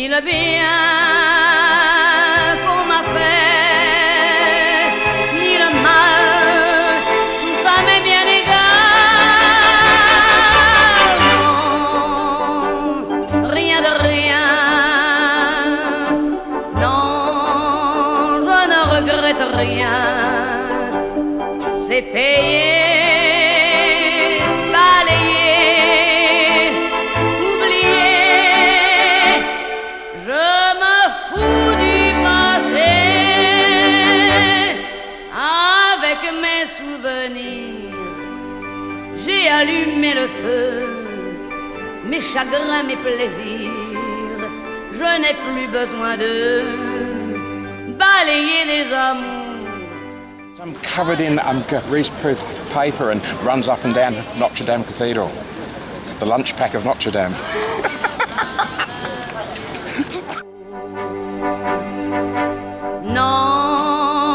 ni le bien qu'on m'a fait, ni le mal, tout ça m'est bien égal. Non, rien de rien. Non, je ne regrette rien. C'est payé. J'ai allumé le feu, mes chagrins, mes plaisirs. Je n'ai plus besoin de balayer les amours. I'm covered in greaseproof paper and runs up and down Notre Dame Cathedral. The lunch pack of Notre Dame. Non,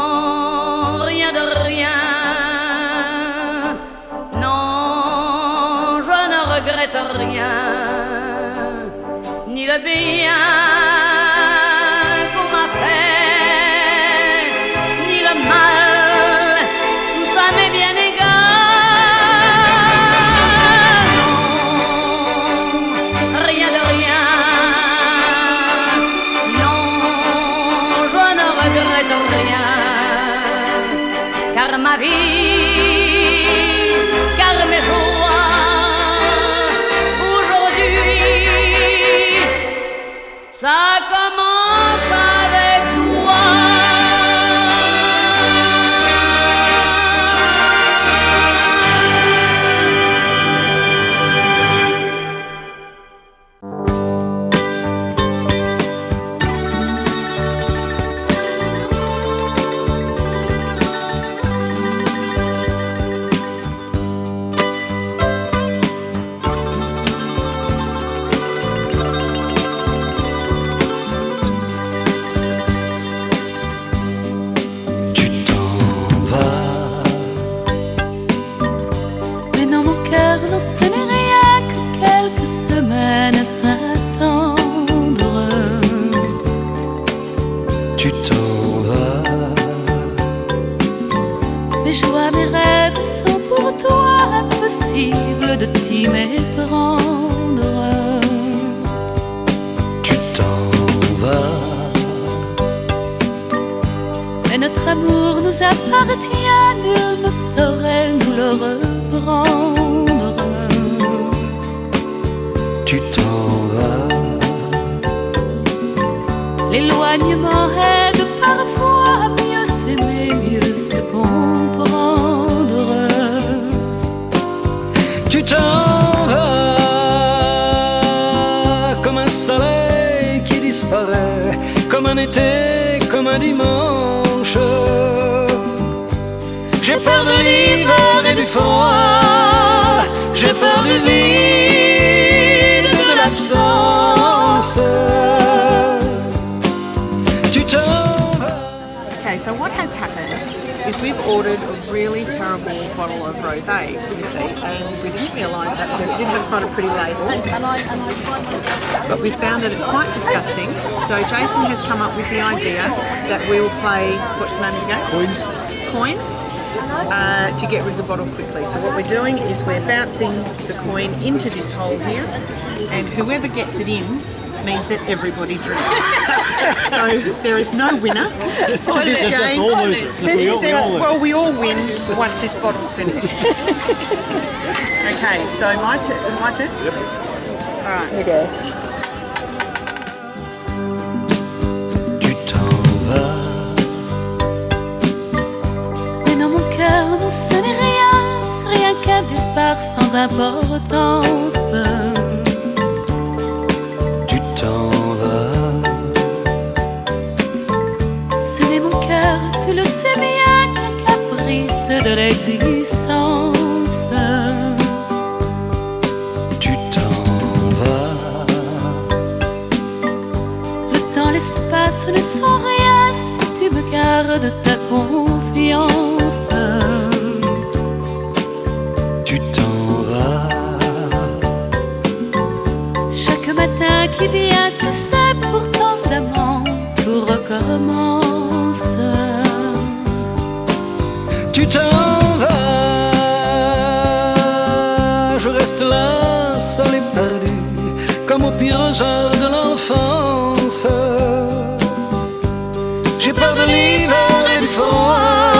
rien de rien. Regrette rien, ni le bien qu'on m'a fait, ni le mal, tout ça m'est bien égal. Non, rien de rien. Non, je ne regrette rien, car ma vie, car mes jours, ça commence avec toi. Ce n'est rien que quelques semaines à s'attendre. Tu t'en vas. Mes joies, mes rêves sont pour toi impossible de t'y méprendre. Tu t'en vas. Mais notre amour nous appartient, nul ne saurait nous le reprendre. Tu t'en vas. L'éloignement aide parfois à mieux s'aimer, mieux se comprendre. Tu t'en vas comme un soleil qui disparaît, comme un été, comme un dimanche. J'ai peur de l'hiver et du froid, j'ai peur du vide, de l'absence. Tu t'en vas. Okay, so what has happened is we've ordered a really terrible bottle of rosé, you see, and we didn't realise that it did have quite a pretty label, but we found that it's quite disgusting. So Jason has come up with the idea that we will play, what's the name of the game? Coins. To get rid of the bottle quickly. So what we're doing is we're bouncing the coin into this hole here, and whoever gets it in means that everybody drinks. So there is no winner to this game. That's all losers. We all lose. Well, we all win once this bottle's finished. Okay, so my turn. Is it my turn? Yep. All right. You go. Tu t'en vas. Mais dans mon cœur, non, ce n'est rien, rien qu'un départ sans importance. Tu t'en vas. Ce n'est mon cœur, tu le sais bien, qu'un caprice de l'existence. Tu t'en vas. Le temps, l'espace ne sont rien si tu me gardes ta confiance. Tu t'en vas. reste là, seul et perdu, comme au pire jour de l'enfance. J'ai peur de l'hiver et du froid,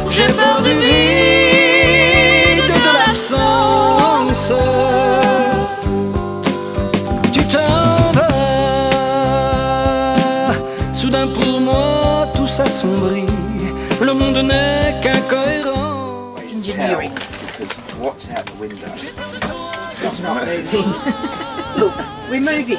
j'ai peur du vide, de l'absence. Tu t'en vas, soudain pour moi tout s'assombrit, le monde n'est qu'incohérent. Engineering. Because what's out the window? It's not moving. Look, we're moving.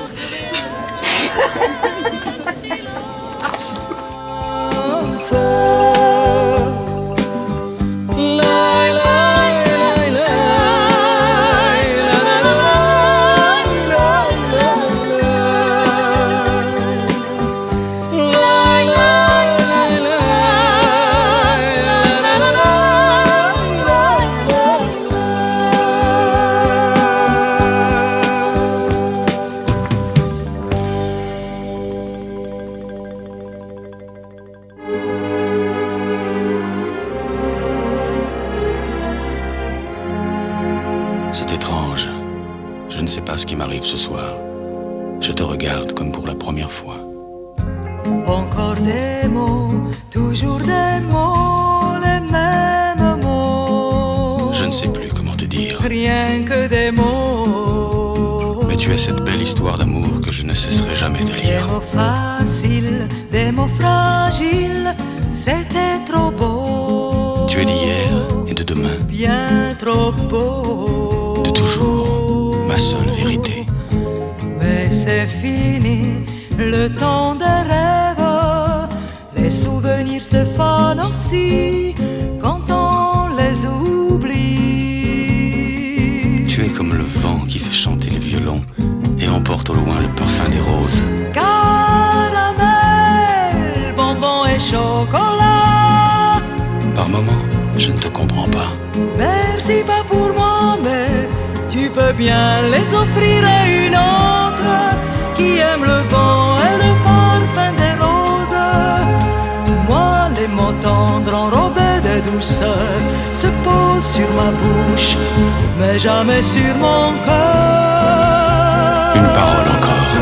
C'est étrange. Je ne sais pas ce qui m'arrive ce soir. Je te regarde comme pour la première fois. Encore des mots, toujours des mots, les mêmes mots. Je ne sais plus comment te dire. Rien que des mots. Mais tu es cette belle histoire d'amour que je ne cesserai jamais de Des lire. mots faciles, des mots fragiles, c'était trop beau. Tu es d'hier et de demain, Bien trop beau. de toujours, ma seule vérité. Mais c'est fini, le temps des rêves. Les souvenirs se fanent aussi quand on les oublie. Tu es comme le vent qui fait chanter le violon et emporte au loin le parfum des roses. Caramel, bonbons et chocolat. Par moments, je ne te comprends pas. Merci pas pour moi, mais tu peux bien les offrir à une autre qui aime le vent et le parfum des roses. Moi, les mots tendres enrobés de douceur se posent sur ma bouche, mais jamais sur mon cœur. Une parole encore.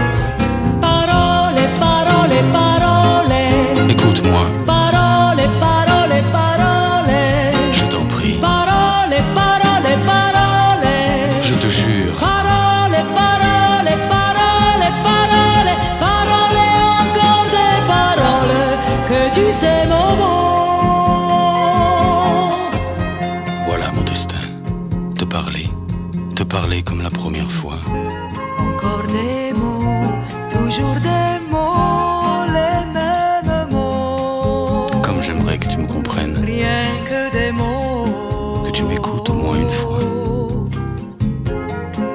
Parole, parole, parole. Écoute-moi, Parole, parole, parole. je t'en prie. Parole, parole, parole. Je te jure, Parole, parole, parole, parole. Parole, encore des paroles que tu sais mon mot. voilà mon destin. Te parler comme la première fois. Encore des mots, toujours des mots, les mêmes mots. Comme j'aimerais que tu me comprennes, Rien que des mots. que tu m'écoutes au moins une fois.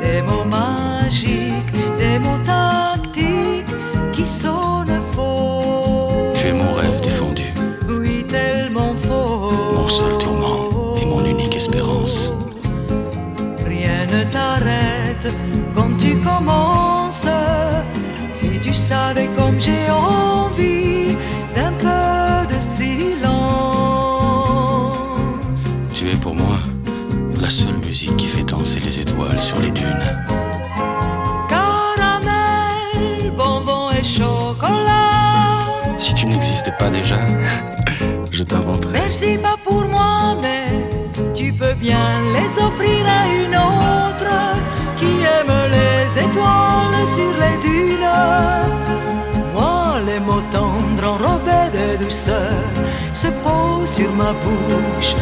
Des mots magiques, des mots tactiques qui sonnent faux. Tu es mon rêve défendu, Oui, tellement faux. mon seul tourment et mon unique espérance. Rien ne t'arrête quand tu commences. Si tu savais comme j'ai envie d'un peu de silence. Tu es pour moi la seule musique qui fait danser les étoiles sur les dunes. Caramel, bonbons et chocolat. Si tu n'existais pas déjà, je t'inventerais. Merci pas pour moi, mais tu peux bien les offrir à une autre qui aime les étoiles sur les dunes. Moi, les mots tendres enrobés de douceur se posent sur ma bouche,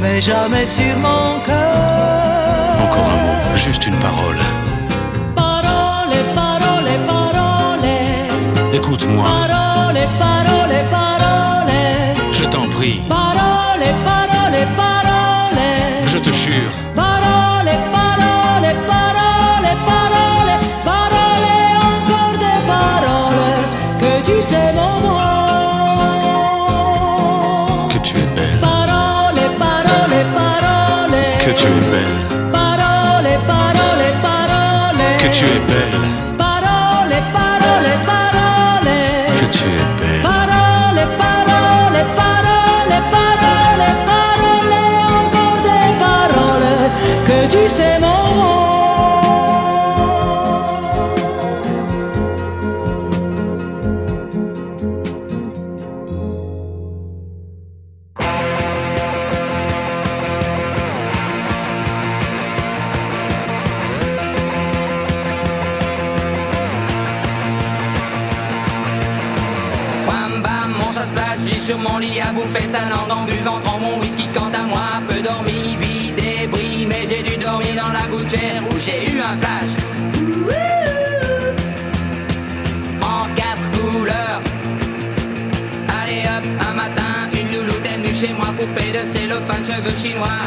mais jamais sur mon cœur. Encore un mot, juste une parole. Parole, parole, parole. Écoute-moi, Parole, parole, parole. je t'en prie, Parole, parole, parole. je te jure. Parole, parole, parole, parole. Parole, encore des paroles que tu sais mon mot. Que tu es belle, Parole, parole, parole. que tu es belle, Parole, parole, parole. que tu es belle, Parole, parole, parole. que tu es belle. Parole, parole, parole, parole, parole, encore des paroles que tu sais mon mot. sur mon lit à bouffer sa langue en buvant trop mon whisky. Quant à moi, peu dormi, vie débris, mais j'ai dû dormir dans la gouttière où j'ai eu un flash. En 4 couleurs. Allez hop, un matin, une louloute est venue chez moi, poupée de cellophane, cheveux chinois,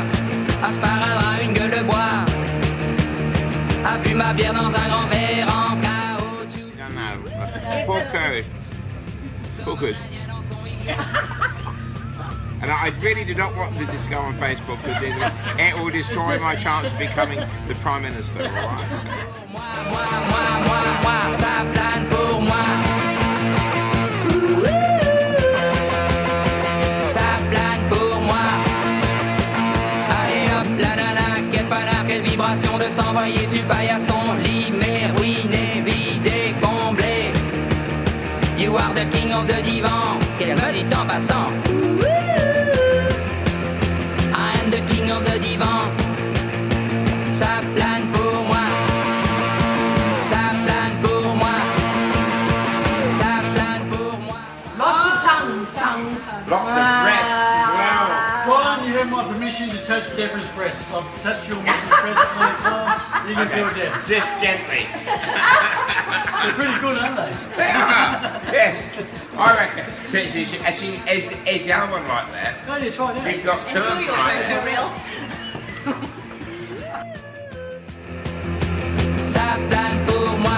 un sparadrap, une gueule de bois, a bu ma bière dans un grand verre en caoutchouc. Poor Curry. All good. And I really do not want this to go on Facebook because it will destroy my chance of becoming the Prime Minister. All right? Moi, ça plane pour moi. Ça plane pour moi. Allez hop, la nana, quel panard, quelle vibration de s'envoyer sur paillasson. Limé, ruiné, vidé, comblé. You are the king of the divan, qu'elle me dit en passant. I am the king of the divan. Ça plane pour moi. Ça plane pour moi. Ça plane pour moi. Lots of tongues. Lots of breasts. Wow. Brian, you have my permission to touch Deborah's breasts. I've touched your missus' breasts many times. You can feel Deb. Just gently. They're pretty good, aren't they? They are. Yes. I reckon. Actually, is the other one like that? Oh, yeah, try it out. You've got two of them like that. real. Ça plane pour moi.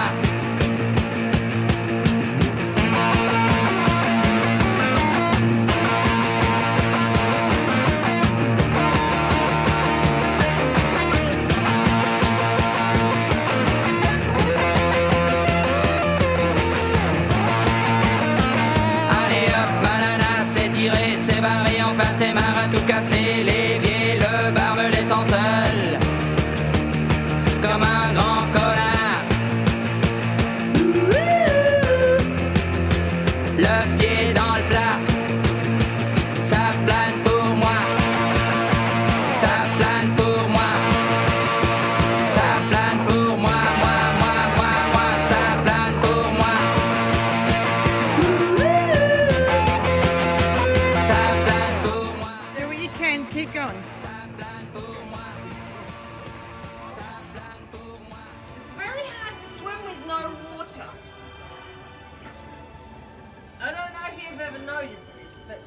Allez hop, banana, c'est tiré, c'est barré, enfin c'est marre à tout casser. L'évier, le bar me laissant seul, comme un grand connard. Le pied dans le plat, ça plane pour moi. Ça plane pour moi. Ça plane pour moi, moi, ça plane pour moi. Ça plane pour moi. Do what you can, keep going. Ça plane pour moi. Ça plane pour moi. It's very hard to swim with no water. I don't know if you've ever noticed this, but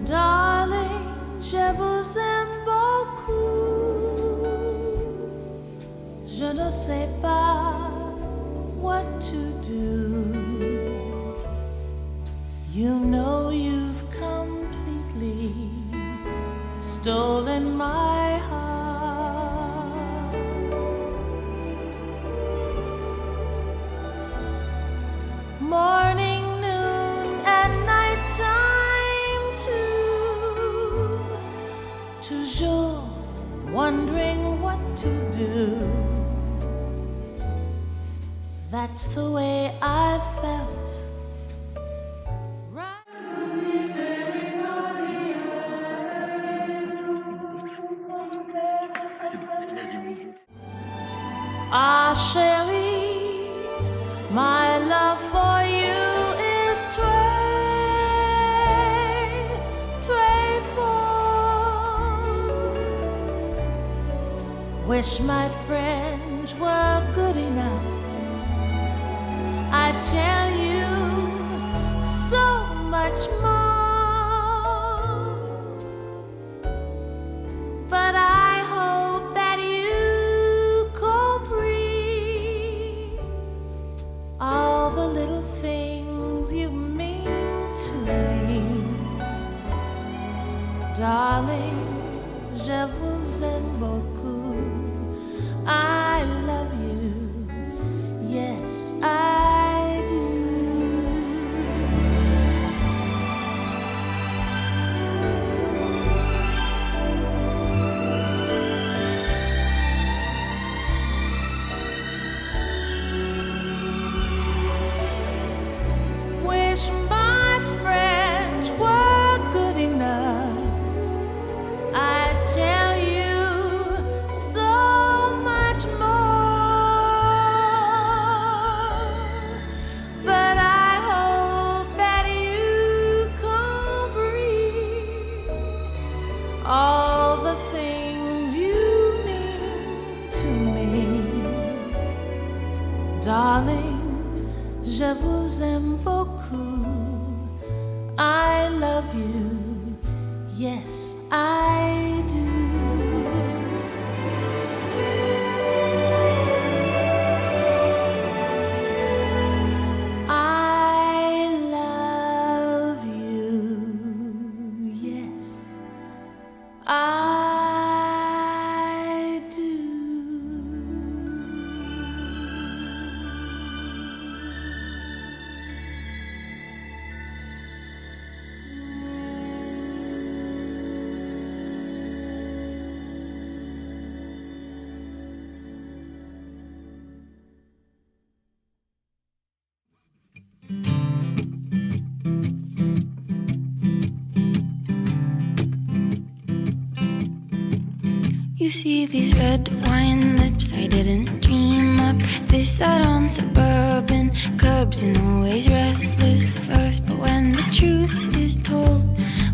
Darling, je vous aime beaucoup. Je ne sais pas what to do. You know you've completely stolen my heart. Morning, noon, and nighttime too. Toujours wondering what to do. That's the way I felt. Ah, chérie, my love for you is très, très fort. Wish my French were good enough. I tell you so much more. But I hope that you comprehend all the little things you mean to me. Darling, je vous aime beaucoup. I love you. Yes, I do. Wish my French were good enough. I tell you so much more. Darling, je vous aime beaucoup. I love you, yes I do. I love you, yes I do. You see these red wine lips, I didn't dream up this out on suburban curbs and always restless first. But when the truth is told,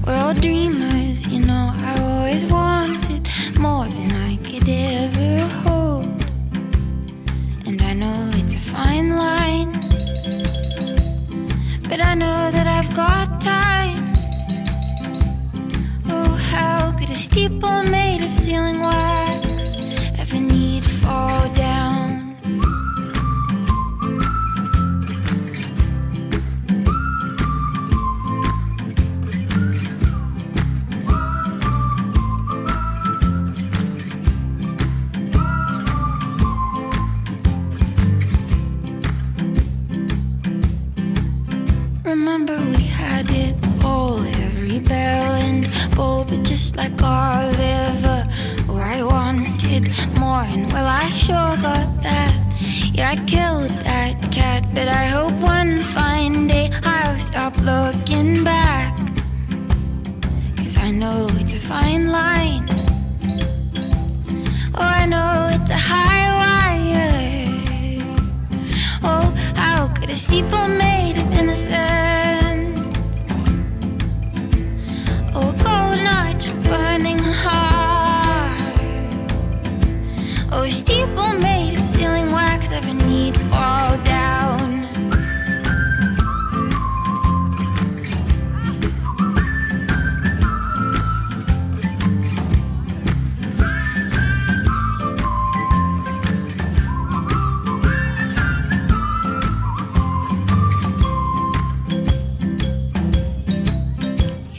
we're all dreamers, you know. I always wanted more than I could ever hold, and I know it's a fine line, but I know that I've got time. Oh, how could a steeple made of sealing wax ever need to fall down? Remember we had it all, every bell and bulb, just like our liver. Oh, I wanted more, and well, I sure got that. Yeah, I killed that cat, but I hope one fine day I'll stop looking back, 'cause I know it's a fine line. Oh, I know it's a high wire. Oh, how could a steeple made of innocence, oh, a golden arch burning hard, oh, a steeple made of sealing wax ever need fall down?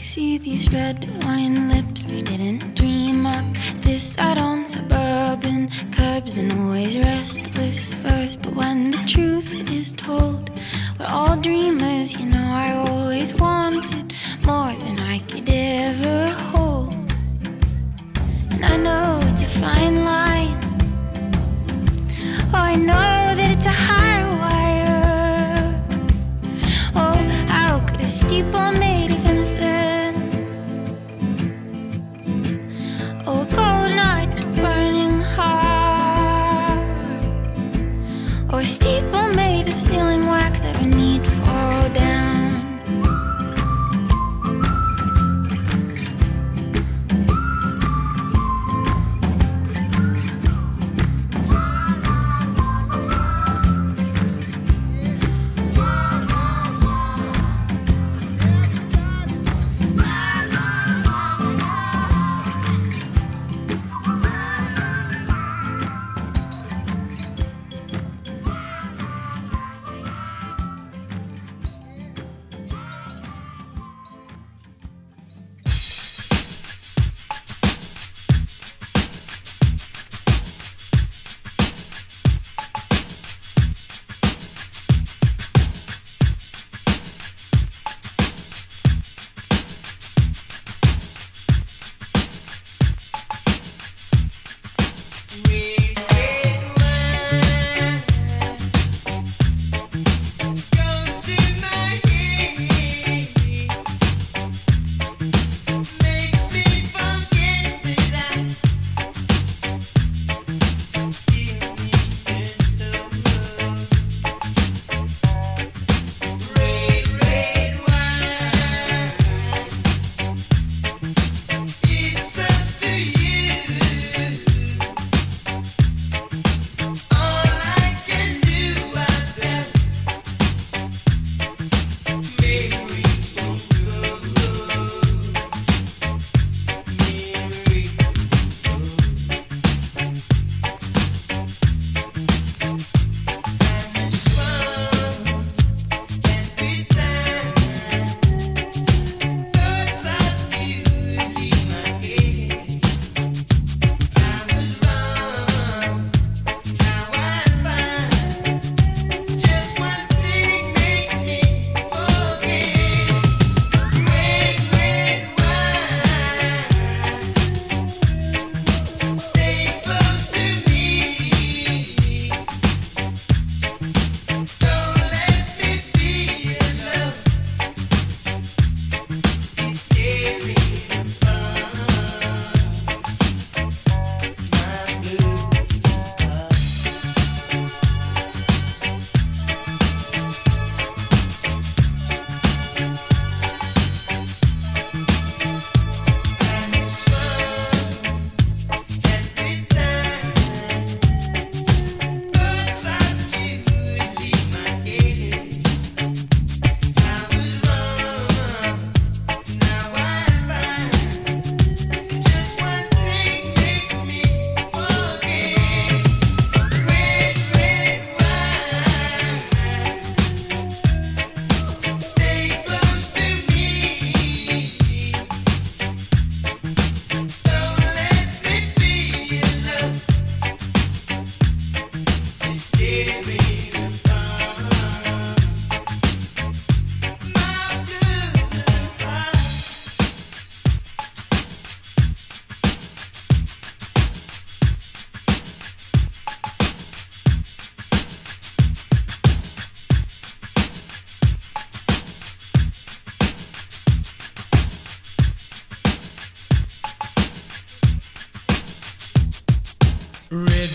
See these red wine lips, I didn't dream up this out on suburban curbs and always restless first. But when the truth is told, we're all dreamers, you know. I always wanted more than I could ever hold, and I know it's a fine line. Oh, I know that it's a high wire. Oh, how could a steeple made of innocence, oh, a golden arch burning hard,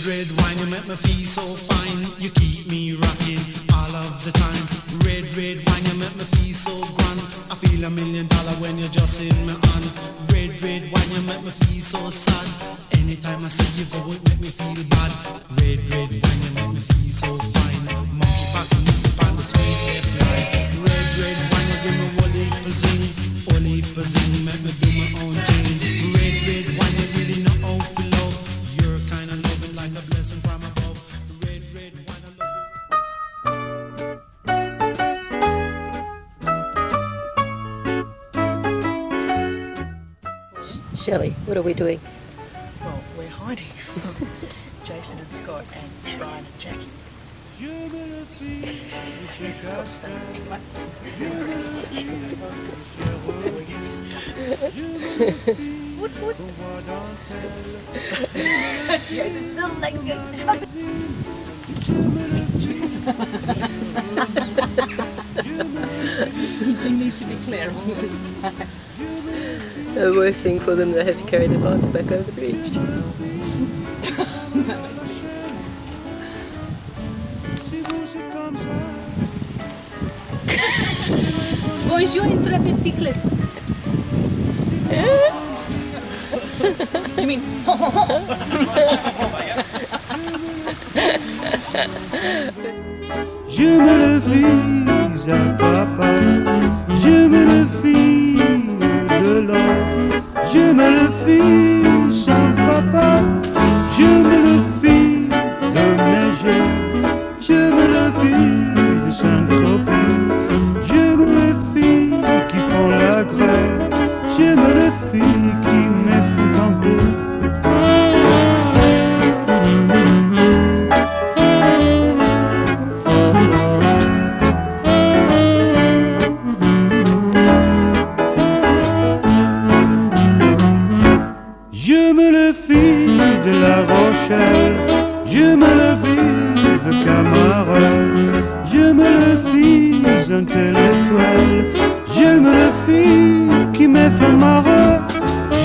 red wine, you make me feel so fine. You keep me rocking all of the time. Red wine, you make me feel so grand. I feel $1 million when you're just in my hand. Red wine, you make me feel so sad. Anytime I see you go, it make me feel bad. Red wine, you make me feel so fine. Monkey back and music on the sweet left line. Red wine, you give me whole heap of zing. Whole heap of zing, make me do my own thing. Red wine, you really know how to love. You're kind of loving like a blessing from above. Red wine, I love you. Shelley, what are we doing? Well, we're hiding from Jason and Scott and Brian and Jackie. I think Scott's saying What? Little legs go. You do need to be clear on this. The worst thing for them, they have to carry their bags back over the bridge. Bonjour, intrepid cyclists. You mean? Je me le fis à papa, je me le fis de l'or, je me le fis sans papa, je me le fis de Méger, je me le fis de Saint-Tropez, je me le fis qui font la grève, je me le fis qui me font camper. Je me le fis de La Rochelle, je me le fis de Camargue, je me le fis intellectuel, je me le fis qui me fait marrer,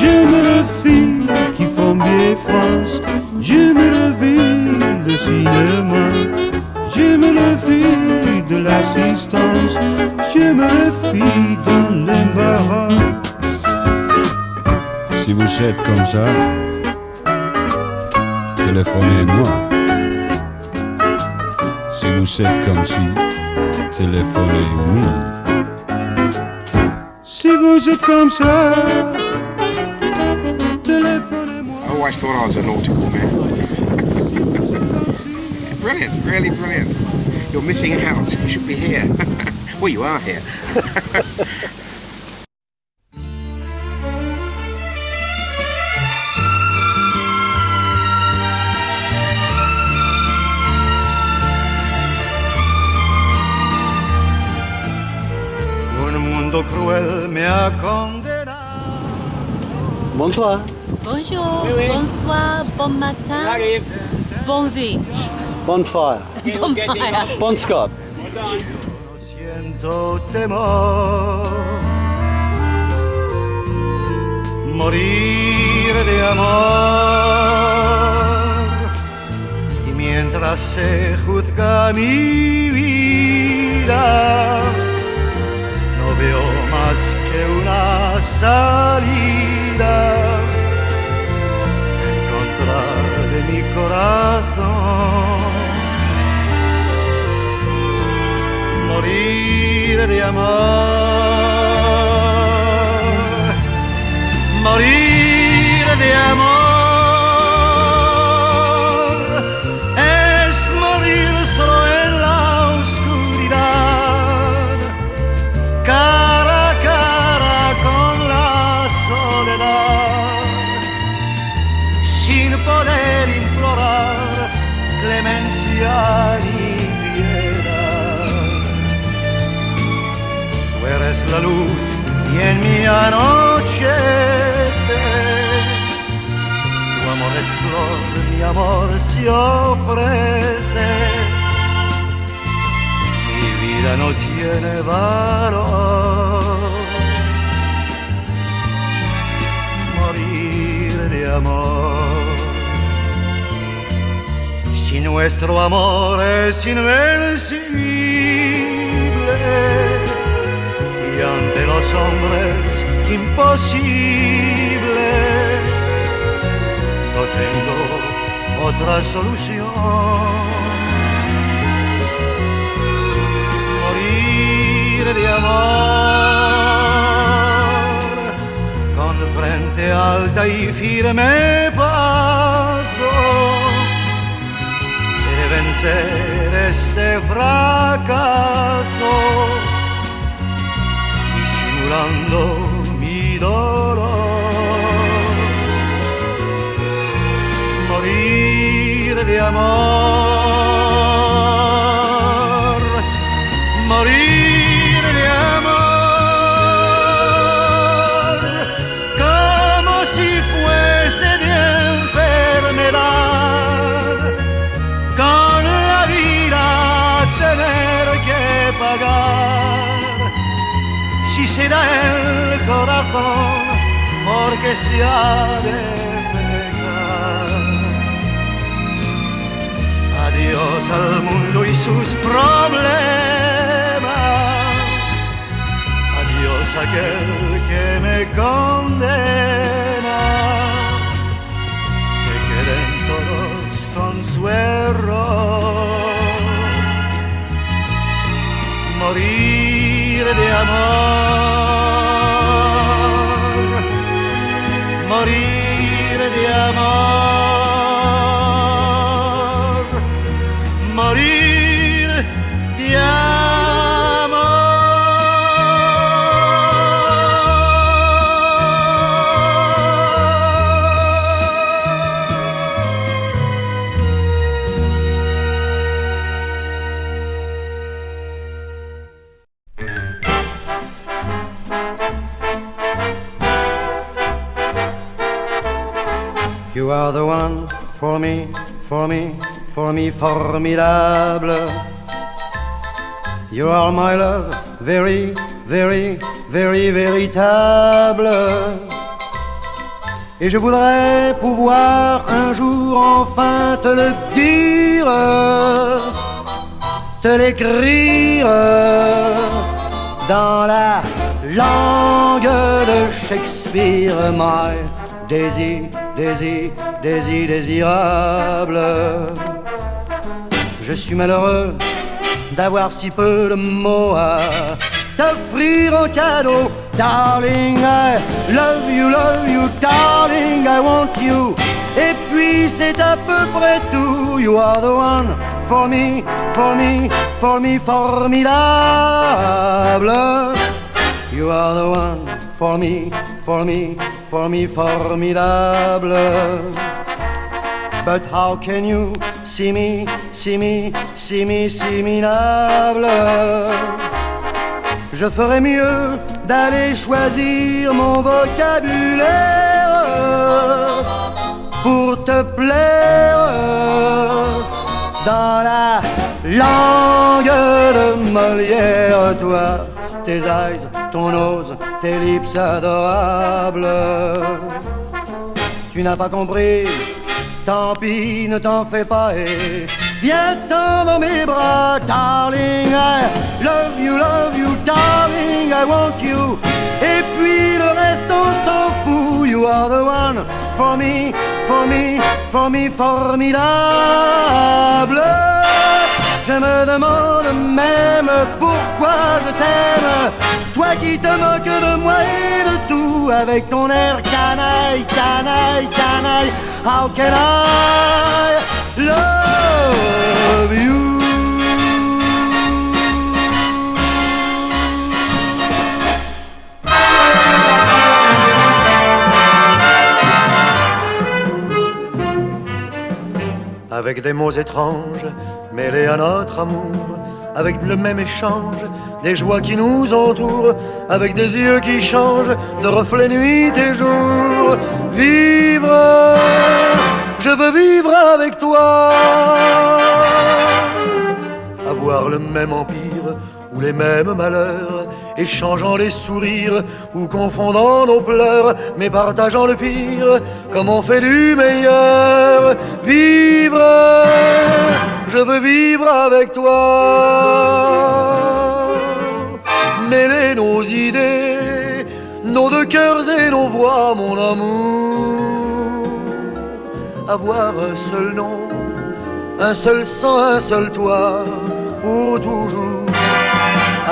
je me le fis qui font bien France, je me le fis de cinéma, je me le fis de l'assistance, je me le fis dans l'embarras. Si vous êtes comme ça, téléphonez-moi. Si vous êtes comme ci, téléphonez-moi. Si vous êtes comme ça, téléphonez-moi. I always thought I was a nautical man. Brilliant, really brilliant. You're missing out. You should be here. Well, you are here. Cruel me ha condenato. Bonsoir. Bonjour, bonsoir, bon matin, bon vie, Bon fire. bon fire. Bon Scott. Siento temor, morir de amor, y mientras se juzga mi vida, no veo más que una salida, encontrarle mi corazón, morir de amor, morir de amor, es morir solo en la oscuridad, cara a cara con la soledad, sin poder implorar clemencia ni piedad. Tú eres la luz y en mi anochecer, tu amor es flor, mi amor se ofrece. Mi vida no tiene valor, morir de amor. nuestro amor es invencible y ante los hombres imposible. No tengo otra solución. Morir de amor con frente alta y firme paso, de vencer este fracaso, disimulando mi dolor. Morir de amor, morir de amor, como si fuese de enfermedad, con la vida tener que pagar. Si se da el corazón, porque se ha de pegar. Adiós al mundo y sus problemas, adiós aquel que me condena, que queden todos con su error. Morir de amor, morir de amor, morir de amor. You are the one for me, for me, for me, formidable. You are my love, very, very, very, véritable. Et je voudrais pouvoir un jour enfin te le dire, te l'écrire dans la langue de Shakespeare. My Daisy, Daisy, Daisy, désirable. Je suis malheureux d'avoir si peu de mots à t'offrir en cadeau. Darling, I love you, darling, I want you. Et puis c'est à peu près tout. You are the one for me, for me, for me, formidable. You are the one for me, for me, for me, formidable. But how can you see me, see me, see me, similable? Je ferais mieux d'aller choisir mon vocabulaire pour te plaire dans la langue de Molière. Toi, tes eyes, ton nose, tes lips adorables. Tu n'as pas compris, tant pis, ne t'en fais pas et viens-t'en dans mes bras. Darling, I love you, darling, I want you. Et puis le reste on s'en fout. You are the one for me, for me, for me, formidable. Je me demande même pourquoi je t'aime, toi qui te moques de moi et de tout, avec ton air canaille, canaille, canaille. How can I love you? Avec des mots étranges mêlés à notre amour, avec le même échange des joies qui nous entourent, avec des yeux qui changent de reflets nuit et jour. Vivre, je veux vivre avec toi, avoir le même empire ou les mêmes malheurs, échangeant les sourires ou confondant nos pleurs, mais partageant le pire comme on fait du meilleur. Vivre, je veux vivre avec toi, mêler nos idées, nos deux cœurs et nos voix, mon amour, avoir un seul nom, un seul sang, un seul toit, pour toujours,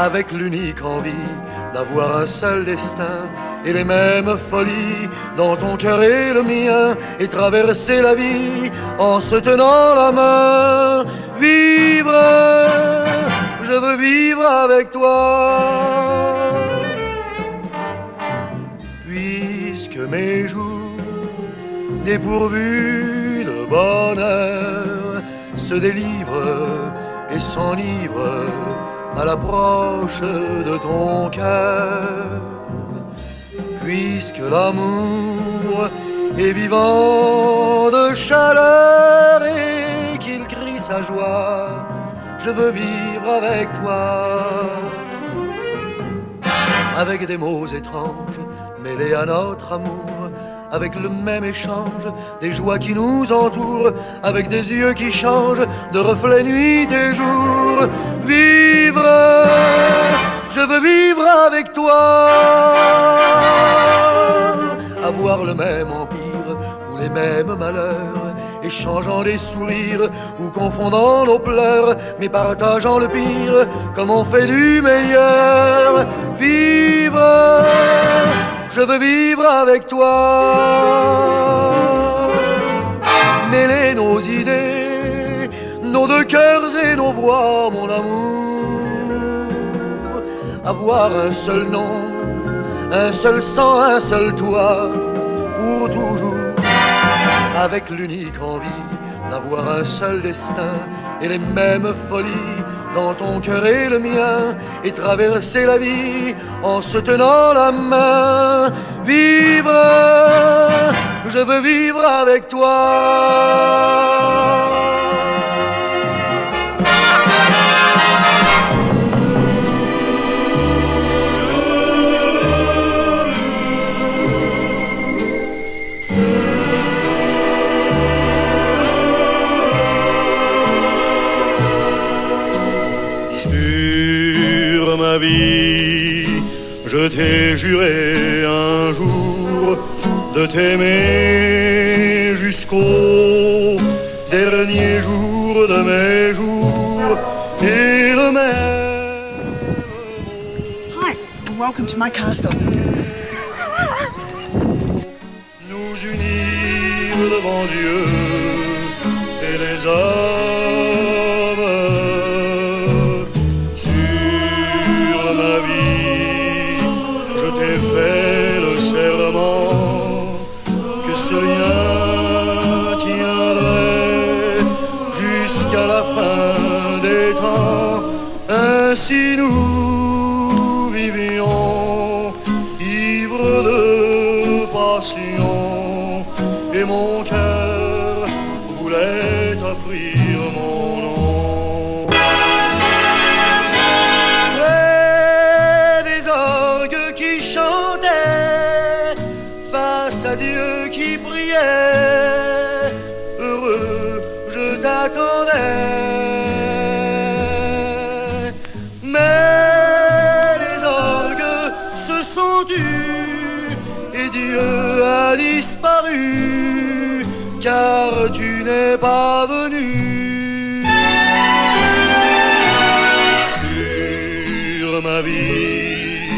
avec l'unique envie d'avoir un seul destin et les mêmes folies dans ton cœur et le mien, et traverser la vie en se tenant la main. Vivre, je veux vivre avec toi, puisque mes jours dépourvus de bonheur se délivrent et s'enivrent à l'approche de ton cœur. Puisque l'amour est vivant de chaleur et qu'il crie sa joie, je veux vivre avec toi. Avec des mots étranges mêlés à notre amour, avec le même échange des joies qui nous entourent, avec des yeux qui changent de reflets nuit et jour. Vivre, je veux vivre avec toi, avoir le même empire ou les mêmes malheurs, échangeant des sourires ou confondant nos pleurs, mais partageant le pire comme on fait du meilleur. Vivre, je veux vivre avec toi, mêler nos idées, nos deux cœurs et nos voix, mon amour, avoir un seul nom, un seul sang, un seul toit, pour toujours, avec l'unique envie d'avoir un seul destin et les mêmes folies dans ton cœur et le mien, et traverser la vie en se tenant la main. Vivre, je veux vivre avec toi. Ma vie, je t'ai juré un jour de t'aimer jusqu'au dernier jour de mes jours, et le même. Hi, and welcome to my castle. Nous unir devant Dieu et les hommes. Fait le serment que ce lien tiendrait jusqu'à la fin des temps. Ainsi nous vivions, ivres de passion, et mon cœur voulait offrir mon nom. Face à Dieu qui priait, heureux je t'attendais. Mais les orgues se sont tus et Dieu a disparu, car tu n'es pas venu. Sur ma vie,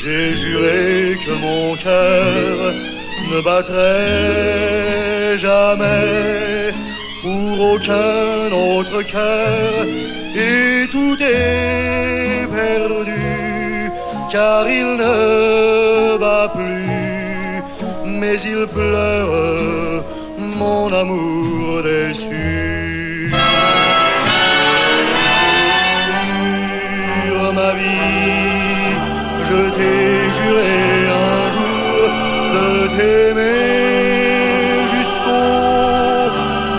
j'ai juré que mon cœur ne battrait jamais pour aucun autre cœur, et tout est perdu, car il ne bat plus, mais il pleure mon amour déçu. Sur ma vie, je t'ai juré un jour de t'aimer jusqu'au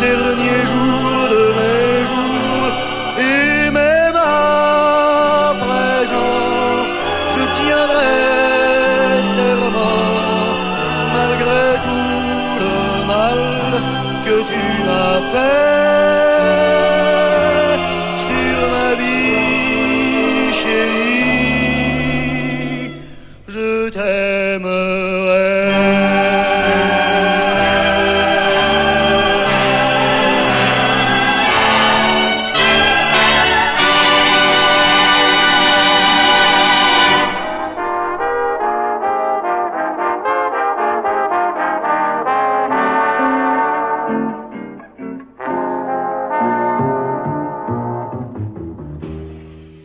dernier jour de mes jours, et même après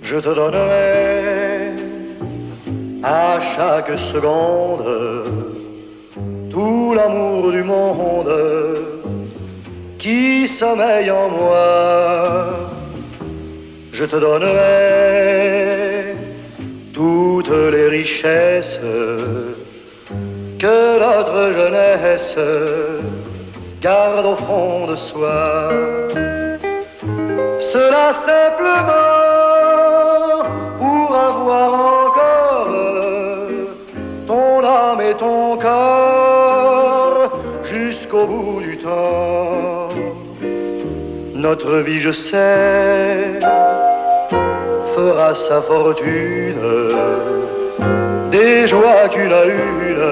Je te donnerai à chaque seconde tout l'amour du monde qui sommeille en moi. Je te donnerai toutes les richesses que notre jeunesse garde au fond de soi. Cela simplement pour avoir encore ton âme et ton corps jusqu'au bout du temps. Notre vie, je sais, fera sa fortune, des joies qu'une à une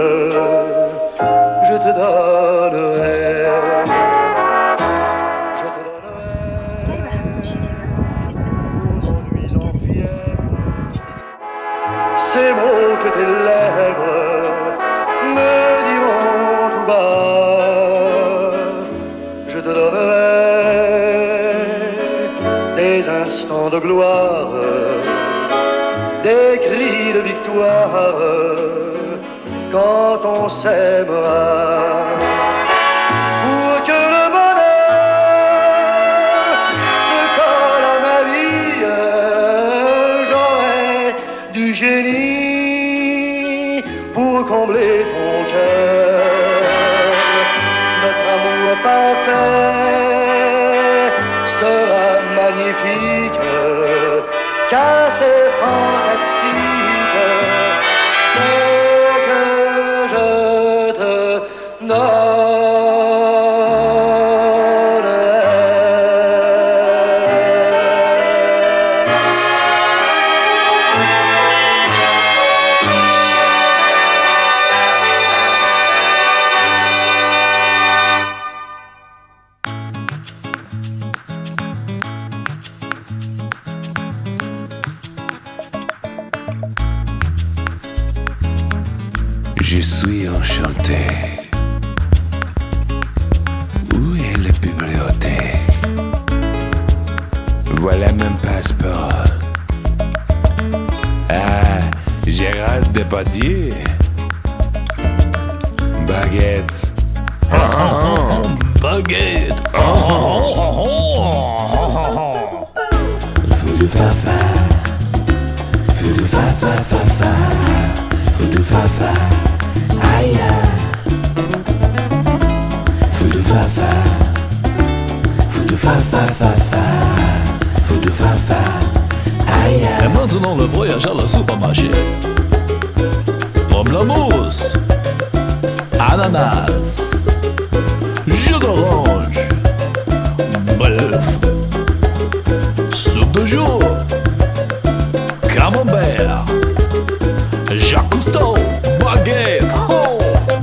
je te donnerai. Ces mots que tes lèvres me diront tout bas. Je te donnerai des instants de gloire, des cris de victoire quand on s'aimera. Pour que le bonheur se colle à ma vie, j'aurai du génie pour combler ton cœur. Notre amour parfait sera magnifique, car c'est fantastique ce que je te Je suis enchanté. Où est la bibliothèque? Voilà mon passeport. Ah, Gérald Depardieu. Baguette. Baguette. Foudou fafa. Foudou fafa fafa. Foudou fafa. Aïe. Foudou fafa. Foudou fafa fafa. Foudou fafa. Aïe. Et maintenant le voyage à la supermarché. Pamplemousse. Ananas. Jus d'orange. Bœuf. Soupe de jour. Camembert. Jacques Cousteau. Baguette. Oh.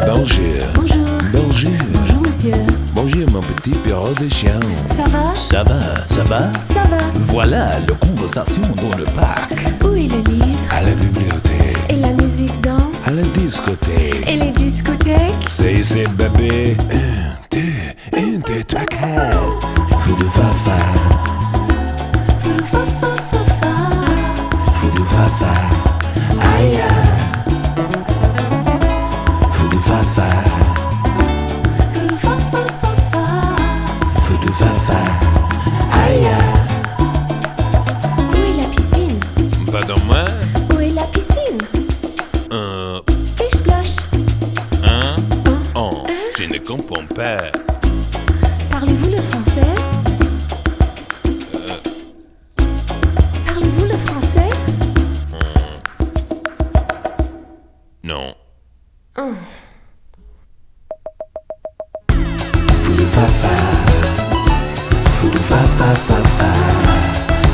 Bonjour. Bonjour. Bonjour. Bonjour, monsieur. Bonjour, mon petit perro de chien. Ça va? Ça va, ça va? Ça va. Voilà la conversation dans le parc. Où est le livre? À la bibliothèque. Et la musique danse? À la discothèque. Et les discothèques? C'est ici, bébé. 1, 2, 3, 4. Foudou fafa. Foudou fafa fafa. Foudou fafa. Aïe. Foudou fafa. Foudou fafa fafa. Foudou fafa. Aïe. Où est la piscine? Pardon, moi? Où est la piscine? Splish splash. Oh, je ne comprends pas. Parlez-vous le français? Parlez-vous le français? Non. Foudou fafa. Foudou fafa fafa.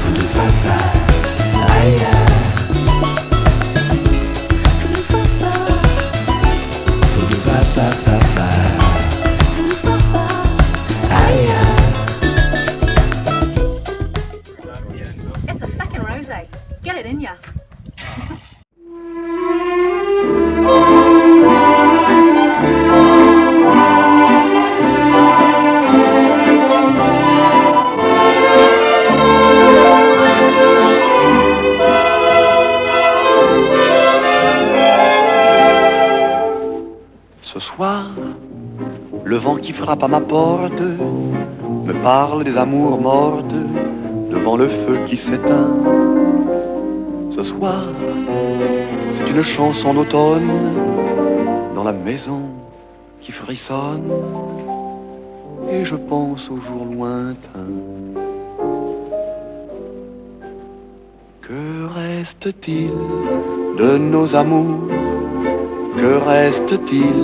Foudou fafa. Aïe. Foudou fafa. fa fa fa. Aïe aïe. It's a fucking rosé. Get it in ya. Ce soir, le vent qui frappe à ma porte me parle des amours mortes devant le feu qui s'éteint. Ce soir, c'est une chanson d'automne dans la maison qui frissonne et je pense aux jours lointains. Que reste-t-il de nos amours? Que reste-t-il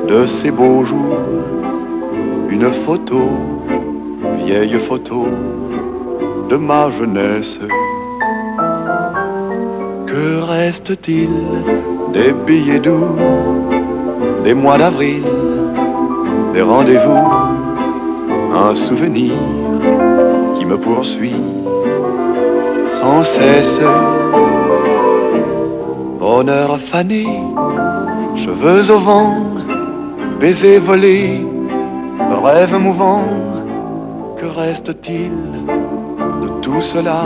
de ces beaux jours? Une photo, vieille photo de ma jeunesse. Que reste-t-il des billets doux, des mois d'avril, des rendez-vous? Un souvenir qui me poursuit sans cesse. Bonheur fané, cheveux au vent, baisers volés, rêves mouvants. Que reste-t-il de tout cela?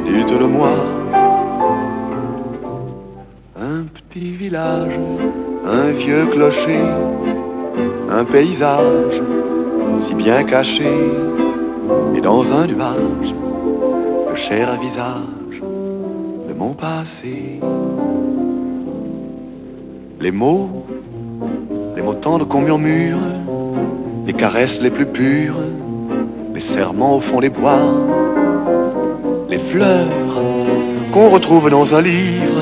Dites-le-moi. Un petit village, un vieux clocher, un paysage si bien caché, et dans un nuage, le cher visage de mon passé. Les mots tendres qu'on murmure, les caresses les plus pures, les serments au fond des bois, les fleurs qu'on retrouve dans un livre,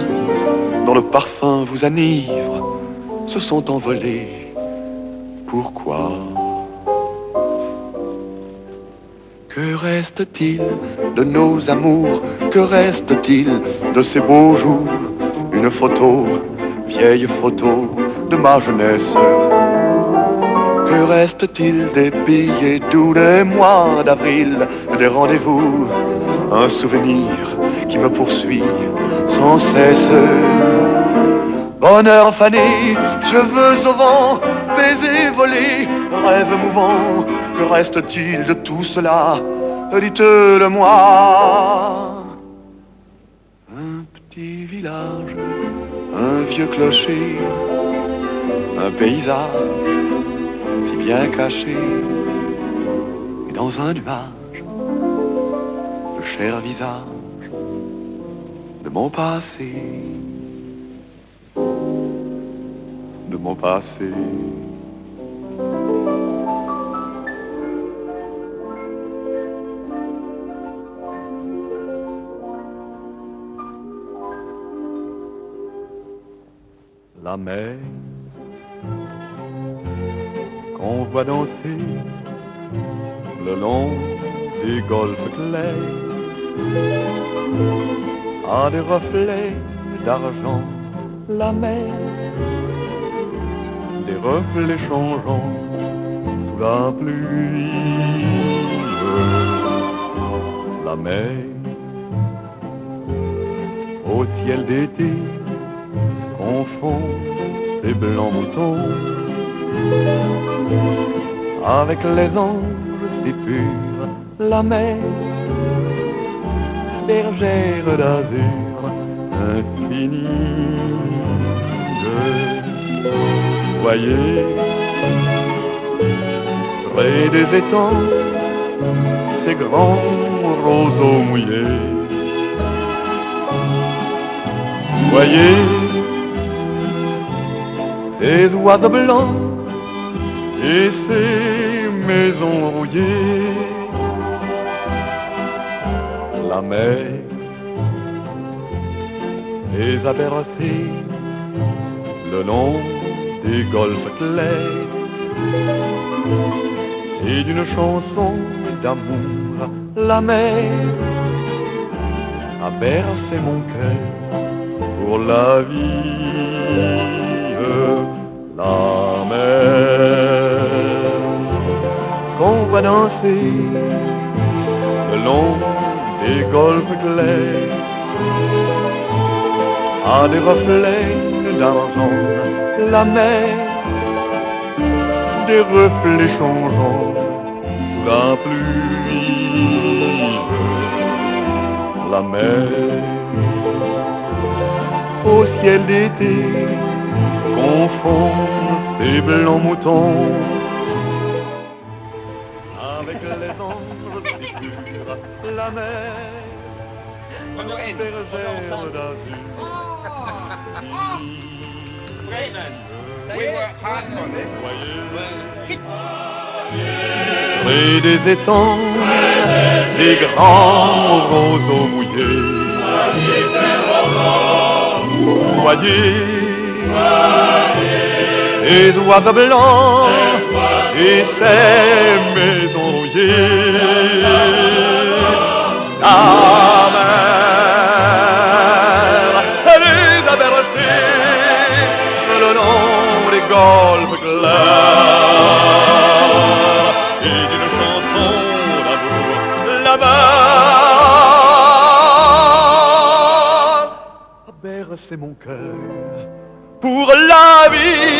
dont le parfum vous enivre, se sont envolés. Pourquoi? Que reste-t-il de nos amours? Que reste-t-il de ces beaux jours? Une photo, vieille photo de ma jeunesse. Que reste-t-il des billets doux, des mois d'avril, des rendez-vous? Un souvenir qui me poursuit sans cesse. Bonheur fané, cheveux au vent, baisers volés, rêves mouvants. Que reste-t-il de tout cela? Dites-le-moi. Un petit village, un vieux clocher, un paysage si bien caché, et dans un nuage, le cher visage de mon passé, de mon passé. La mer qu'on voit danser le long des golfes clairs a des reflets d'argent. La mer, des reflets changeants sous la pluie. La mer au ciel d'été confond ces blancs moutons avec les anges si purs. La mer, bergère d'azur infinie. Voyez, près des étangs, ces grands roseaux mouillés. Voyez, ces oiseaux blancs et ces maisons rouillées. La mer les a bercés le long des golfes clairs et d'une chanson d'amour. La mer a bercé mon cœur pour la vie. passer le long des golfes clairs à des reflets d'argent, la mer, des reflets changeants sous la pluie, la mer au ciel d'été confond ses blancs moutons avec les ombres si pures, la mer, bergère d'azur. We work hard for this. Près des étangs, ces grands roseaux mouillés. Voyez ces oiseaux blancs et ces maisons rouillées. La mer, elle les a bercés le long des golfes clairs et d'une chanson d'amour. La mer a bercé mon cœur pour la vie.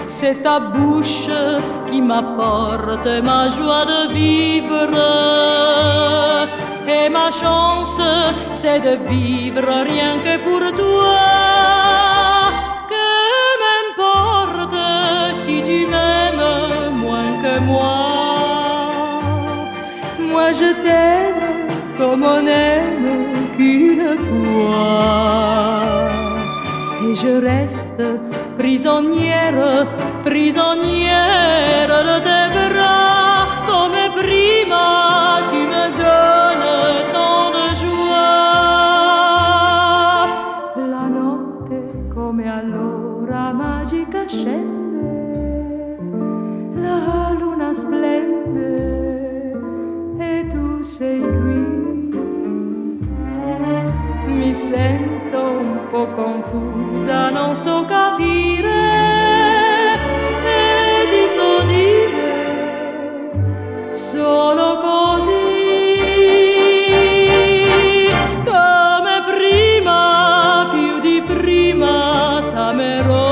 C'est ta bouche qui m'apporte ma joie de vivre. Et ma chance, c'est de vivre rien que pour toi. Que m'importe si tu m'aimes moins que moi. Moi je t'aime comme on n'aime qu'une fois. Et je reste prisonnière, prisonnière de tes bras, comme prima tu me donnes tant de joie. La notte come allora magica scende, la luna splende e tu sei qui. Mi sento un po' confusa, non so capire e ti so dire solo così. Come prima, più di prima t'amerò.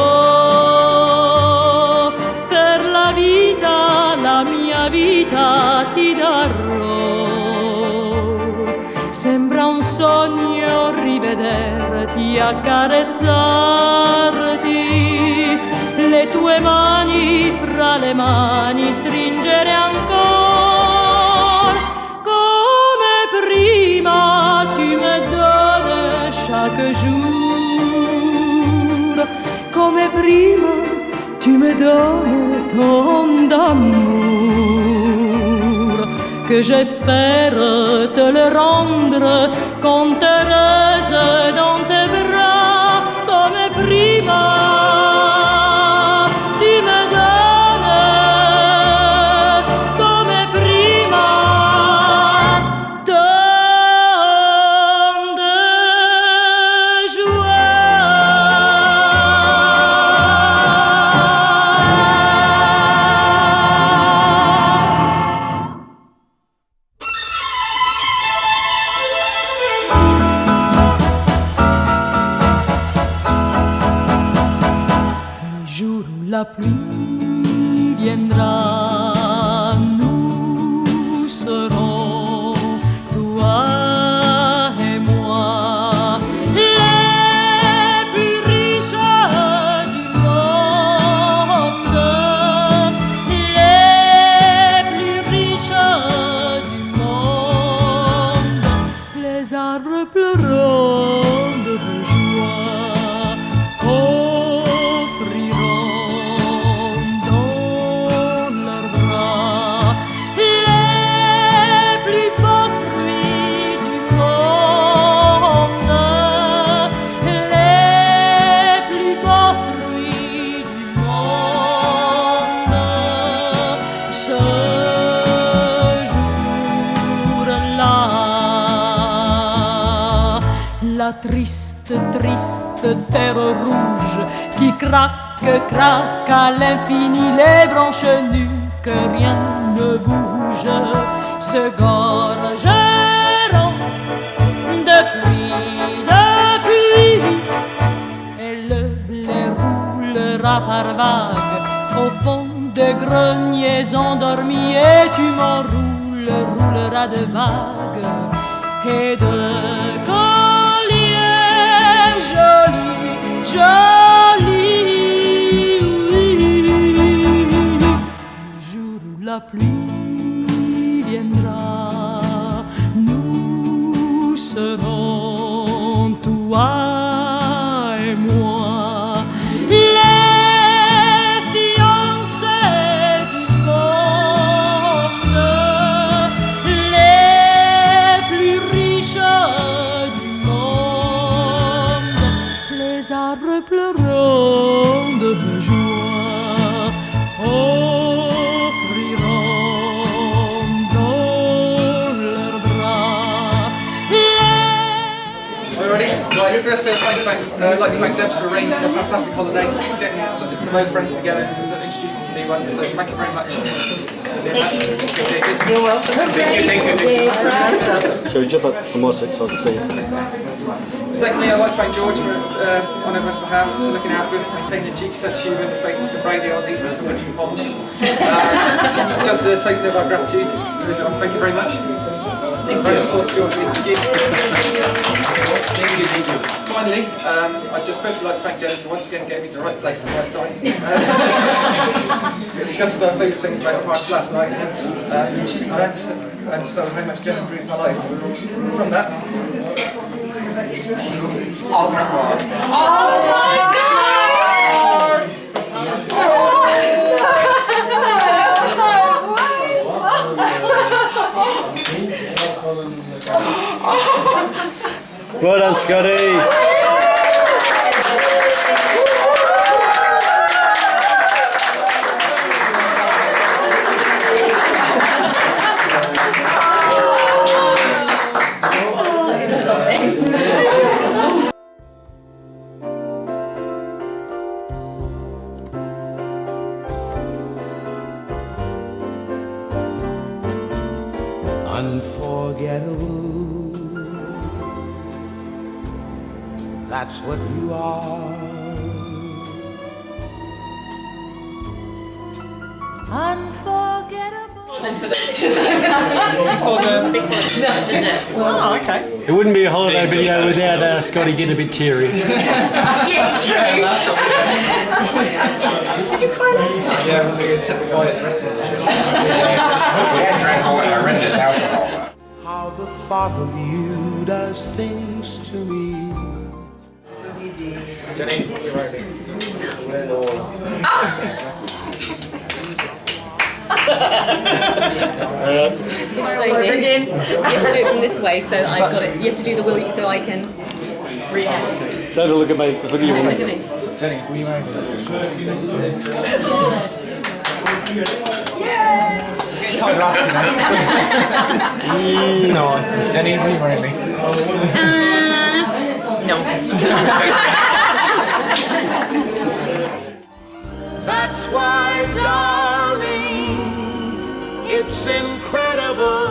Per la vita, la mia vita ti darò. Sembra un sogno rivederti, accarezzarti, le tue mani fra le mani stringere ancora. Come prima tu me donnes chaque jour, come prima tu me donnes tant d'amour, que j'espère te le rendre quand heureuse dans tes bras, comme prima tu me donnes, comme prima tant de joie. La pluie viendra, nous serons, toi et moi, les plus riches du monde, les plus riches du monde. Les arbres pleuront de joie. Oh, triste, triste terre rouge qui craque, craque à l'infini, les branches nues, que rien ne bouge, se gorgeront depuis, et le blé roulera par vagues au fond de greniers endormis, et tu rouleras de vagues et de colliers jolis, jolis. Le jour où la pluie viendra, nous serons toi et moi, les fiancés du monde, les plus riches du monde. Les arbres pleurant de joie offriront dans leurs bras. Are you ready? Right, firstly, I'd like to thank Debs for arranging a fantastic holiday, getting some old friends together and introducing some new ones, so thank you very much. You're welcome. Thank you. Shall we jump up on my side so I can see you? Secondly, I'd like to thank George for, on everyone's behalf, for looking after us and maintaining a cheeky sense of humour in the face of some radio Aussies and some wintry ponds. Just a token of our gratitude. Thank you very much. And of course, George, thank you. Finally, I'd just personally like to thank Jennifer for once again getting me to the right place at the right time. We discussed our favourite things about the parks last night, and I understand how much Jen improves my life. From that. Oh my God! Well done, Scotty. Unforgettable, that's what you are. Unforgettable. Oh, okay. It wouldn't be a holiday video without Scotty getting a bit teary. Yeah, true. Did you cry last time? Yeah, we had set the guy at the restaurant. We had drank all horrendous alcohol. How the thought of you does things to me. Jenny, you're right. Again, you have to do it from this way, so I've got it. You have to do the will so I can react. Don't look at me, just look at you. Look at me. Jenny, will you marry me? No. Jenny, will you marry me? No. That's why, darling, it's incredible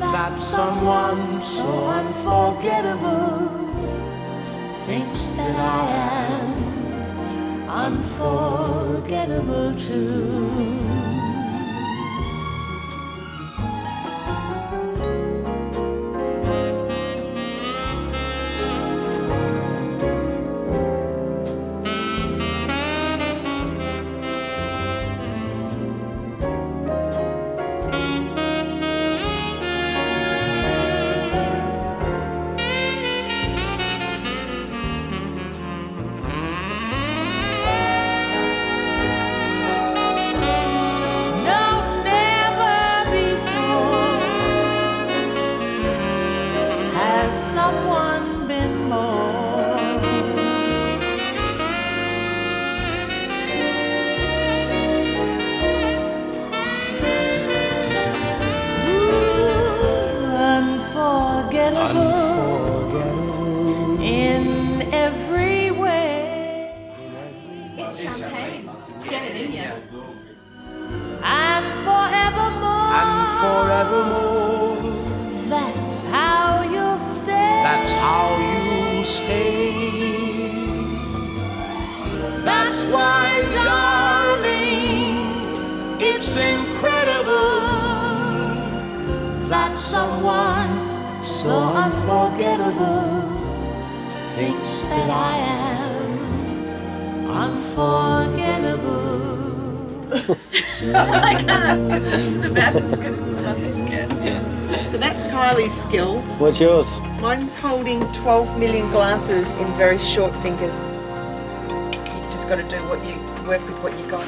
that someone so unforgettable thinks that I am unforgettable too. That's why, darling, it's incredible that someone so unforgettable thinks that I am unforgettable. I can't. This is about as good as Buzzy's get. So that's Kylie's skill. What's yours? Mine's holding 12 million glasses in very short fingers. You just got to work with what you got.